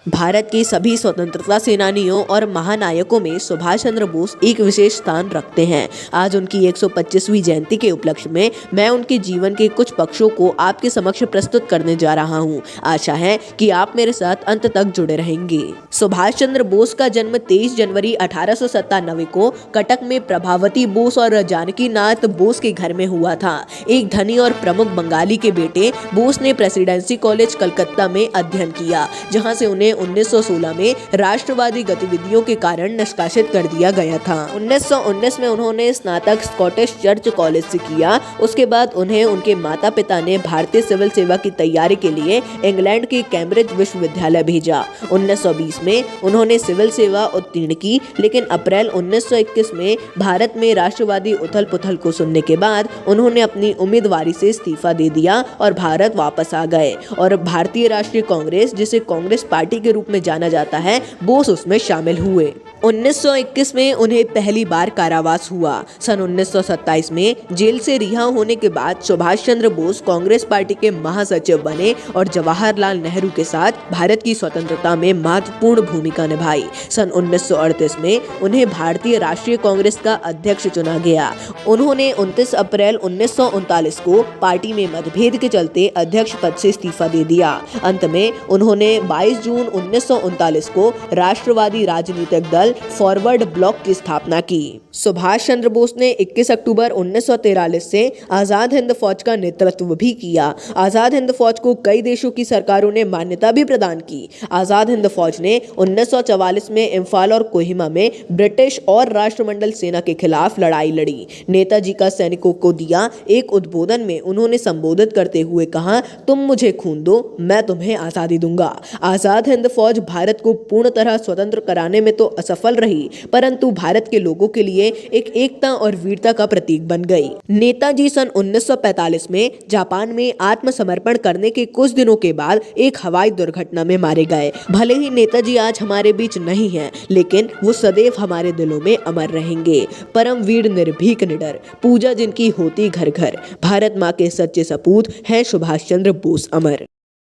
भारत के सभी स्वतंत्रता सेनानियों और महानायकों में सुभाष चंद्र बोस एक विशेष स्थान रखते हैं। आज उनकी 125वीं जयंती के उपलक्ष्य में मैं उनके जीवन के कुछ पक्षों को आपके समक्ष प्रस्तुत करने जा रहा हूं। आशा है कि आप मेरे साथ अंत तक जुड़े रहेंगे। सुभाष चंद्र बोस का जन्म 23 जनवरी 1897 को कटक में प्रभावती बोस और जानकी नाथ बोस के घर में हुआ था। एक धनी और प्रमुख बंगाली के बेटे बोस ने प्रेसिडेंसी कॉलेज कलकत्ता में अध्ययन किया, जहां से उन्हें 1916 में राष्ट्रवादी गतिविधियों के कारण निष्कासित कर दिया गया था। 1919 में उन्होंने स्नातक स्कॉटिश चर्च कॉलेज से किया। उसके बाद उन्हें उनके माता पिता ने भारतीय सिविल सेवा की तैयारी के लिए इंग्लैंड के कैम्ब्रिज विश्वविद्यालय भेजा। 1920 में उन्होंने सिविल सेवा उत्तीर्ण की, लेकिन अप्रैल 1921 में भारत में राष्ट्रवादी उथल पुथल को सुनने के बाद उन्होंने अपनी उम्मीदवारी से इस्तीफा दे दिया और भारत वापस आ गए और भारतीय राष्ट्रीय कांग्रेस, जिसे कांग्रेस पार्टी के रूप में जाना जाता है, बोस उसमें शामिल हुए। 1921 में उन्हें पहली बार कारावास हुआ। सन 1927 में जेल से रिहा होने के बाद सुभाष चंद्र बोस कांग्रेस पार्टी के महासचिव बने और जवाहरलाल नेहरू के साथ भारत की स्वतंत्रता में महत्वपूर्ण भूमिका निभाई। सन 1938 में उन्हें भारतीय राष्ट्रीय कांग्रेस का अध्यक्ष चुना गया। उन्होंने 29 अप्रैल 1939 को पार्टी में मतभेद के चलते अध्यक्ष पद से इस्तीफा दे दिया। अंत में उन्होंने 22 जून 1939 को राष्ट्रवादी राजनीतिक दल फॉरवर्ड ब्लॉक की स्थापना की। सुभाष चंद्र बोस ने 21 अक्टूबर 1943 से आजाद हिंद फौज का नेतृत्व भी किया। आजाद हिंद फौज को कई देशों की सरकारों ने मान्यता भी प्रदान की। आजाद हिंद फौज ने 1944 में इम्फाल और कोहिमा में ब्रिटिश और राष्ट्रमंडल सेना के खिलाफ लड़ाई लड़ी। नेताजी का सैनिकों को दिया एक उद्बोधन में उन्होंने संबोधित करते हुए कहा, तुम मुझे खून दो, मैं तुम्हें आजादी दूंगा। आजाद हिंद फौज भारत को पूर्ण तरह स्वतंत्र कराने में तो असफल रही, परंतु भारत के लोगों के लिए एक एकता और वीरता का प्रतीक बन गई। नेताजी सन 1945 में जापान में आत्मसमर्पण करने के कुछ दिनों के बाद एक हवाई दुर्घटना में मारे गए। भले ही नेताजी आज हमारे बीच नहीं हैं, लेकिन वो सदैव हमारे दिलों में अमर रहेंगे। परम वीर निर्भीक निडर, पूजा जिनकी होती घर घर, भारत माँ के सच्चे सपूत हैं सुभाष चंद्र बोस अमर।